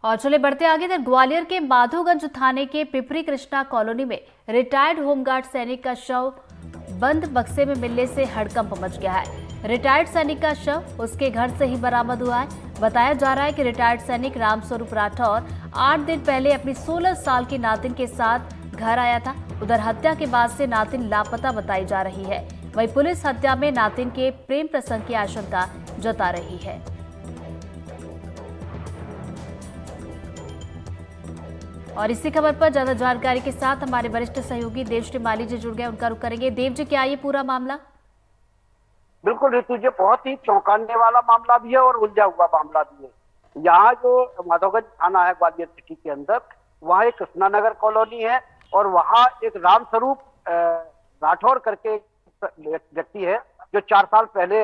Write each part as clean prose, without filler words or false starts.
और चले बढ़ते आगे तक ग्वालियर के माधोगंज थाने के पिपरी कृष्णा कॉलोनी में रिटायर्ड होमगार्ड सैनिक का शव बंद बक्से में मिलने से हड़कंप मच गया है। रिटायर्ड सैनिक का शव उसके घर से ही बरामद हुआ है। बताया जा रहा है कि रिटायर्ड सैनिक रामस्वरूप राठौर 8 दिन पहले अपनी 16 साल की नातिन के साथ घर आया था। उधर हत्या के बाद से नातिन लापता बताई जा रही है। वहीं पुलिस हत्या में नातिन के प्रेम प्रसंग की आशंका जता रही है। और इसी खबर पर ज्यादा जानकारी के साथ हमारे वरिष्ठ सहयोगी देवश्री माली जी जुड़ गए, उनका रुख करेंगे। देव जी, क्या ये पूरा मामला? बिल्कुल ऋतु जी, बहुत ही चौंकाने वाला मामला भी है और उलझा हुआ मामला भी है। यहाँ जो माधोगंज थाना है ग्वालियर सिटी के अंदर, वहाँ एक कृष्णा नगर कॉलोनी है और वहाँ एक रामस्वरूप राठौर करके व्यक्ति है जो 4 साल पहले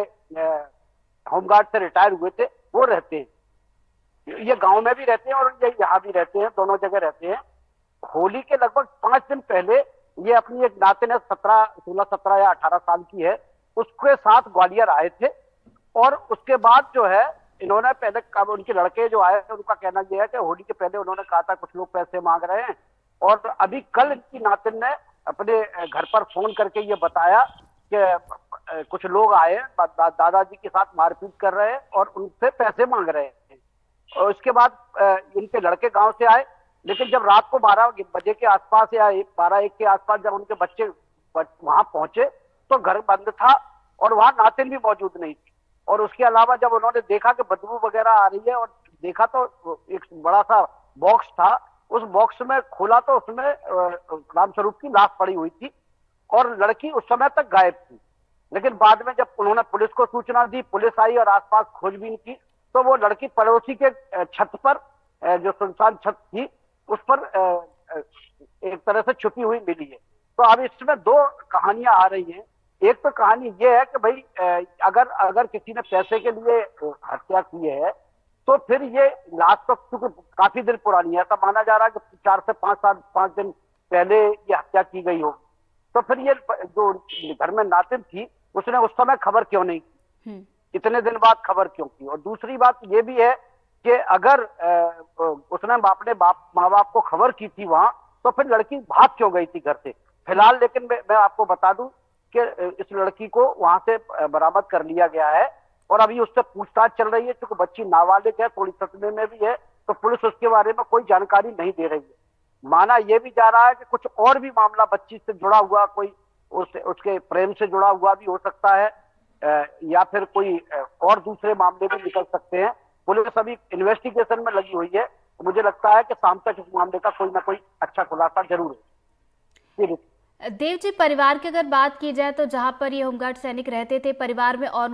होमगार्ड से रिटायर हुए थे। वो रहते हैं, ये गांव में भी रहते हैं और ये यहाँ भी रहते हैं, दोनों जगह रहते हैं। होली के लगभग 5 दिन पहले ये अपनी एक नातिन है 16, 17 या 18 साल की है, उसके साथ ग्वालियर आए थे। और उसके बाद जो है इन्होंने पहले उनके लड़के जो आए थे उनका कहना यह है कि होली के पहले उन्होंने कहा था कुछ लोग पैसे मांग रहे हैं, और अभी कल इनकी नातिन ने अपने घर पर फोन करके ये बताया कि कुछ लोग आए दादाजी के साथ मारपीट कर रहे हैं और उनसे पैसे मांग रहे हैं। और उसके बाद इनके लड़के गांव से आए, लेकिन जब रात को 12 बजे के आसपास या 12-1 के आसपास जब उनके बच्चे वहां पहुंचे तो घर बंद था और वहां नातिन भी मौजूद नहीं थी। और उसके अलावा जब उन्होंने देखा कि बदबू वगैरह आ रही है और देखा तो एक बड़ा सा बॉक्स था, उस बॉक्स में खोला तो उसमें रामस्वरूप की लाश पड़ी हुई थी और लड़की उस समय तक गायब थी। लेकिन बाद में जब उन्होंने पुलिस को सूचना दी, पुलिस आई और आसपास खोजबीन की तो वो लड़की पड़ोसी के छत पर, जो सुनसान छत थी, उस पर एक तरह से छुपी हुई मिली है। तो अब इसमें 2 कहानियां आ रही हैं। एक तो कहानी ये है कि भाई अगर किसी ने पैसे के लिए हत्या की है तो फिर ये लाश तो क्योंकि काफी दिन पुरानी है, ऐसा माना जा रहा है कि 4 से 5 दिन पहले ये हत्या की गई हो, तो फिर ये जो घर में नातिन थी उसने उस समय खबर क्यों नहीं की, इतने दिन बाद खबर क्यों की। और दूसरी बात ये भी है कि अगर उसने अपने माँ बाप को खबर की थी वहां, तो फिर लड़की भाग क्यों गई थी घर से। फिलहाल लेकिन मैं आपको बता दूं कि इस लड़की को वहां से बरामद कर लिया गया है और अभी उससे पूछताछ चल रही है। क्योंकि बच्ची नाबालिग है, थोड़ी सदमे में भी है, तो पुलिस उसके बारे में कोई जानकारी नहीं दे रही है। माना यह भी जा रहा है कि कुछ और भी मामला बच्ची से जुड़ा हुआ, कोई उसके प्रेम से जुड़ा हुआ भी हो सकता है, या फिर कोई और दूसरे मामले भी निकल सकते हैं। पुलिस अभी इन्वेस्टिगेशन में लगी हुई है। मुझे लगता है कि शाम तक इस मामले का कोई ना कोई अच्छा खुलासा जरूर है। देव जी, परिवार की अगर बात की जाए तो जहां पर ये होमगार्ड सैनिक रहते थे, परिवार में और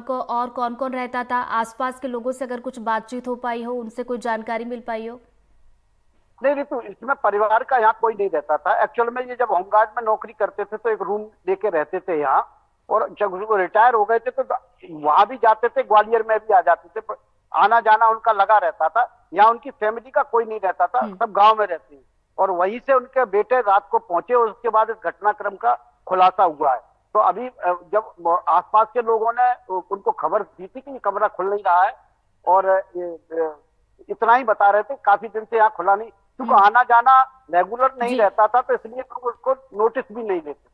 कौन कौन रहता था? आसपास के लोगों से अगर कुछ बातचीत हो पाई हो, उनसे कोई जानकारी मिल पाई हो? नहीं, तो इसमें परिवार का यहाँ कोई नहीं रहता था। एक्चुअल में ये जब होमगार्ड में नौकरी करते थे तो एक रूम लेके रहते थे यहाँ, और जब वो रिटायर हो गए थे तो वहां भी जाते थे, ग्वालियर में भी आ जाते थे। आना जाना उनका लगा रहता था। यहाँ उनकी फैमिली का कोई नहीं रहता था, सब गांव में रहते हैं। और वहीं से उनके बेटे रात को पहुंचे और उसके बाद इस घटनाक्रम का खुलासा हुआ है। तो अभी जब आसपास के लोगों ने उनको खबर दी थी कि ये कमरा खुल नहीं रहा है, और इतना ही बता रहे थे, काफी दिन से यहाँ खुला नहीं, क्योंकि आना जाना रेगुलर नहीं रहता था, तो इसलिए तो उसको नोटिस भी नहीं देते।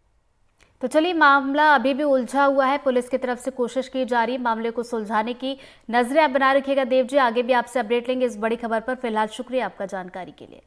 तो चलिए, मामला अभी भी उलझा हुआ है। पुलिस की तरफ से कोशिश की जा रही है मामले को सुलझाने की। नजरें आप बनाए रखिएगा देव जी, आगे भी आपसे अपडेट लेंगे इस बड़ी खबर पर। फिलहाल शुक्रिया आपका जानकारी के लिए।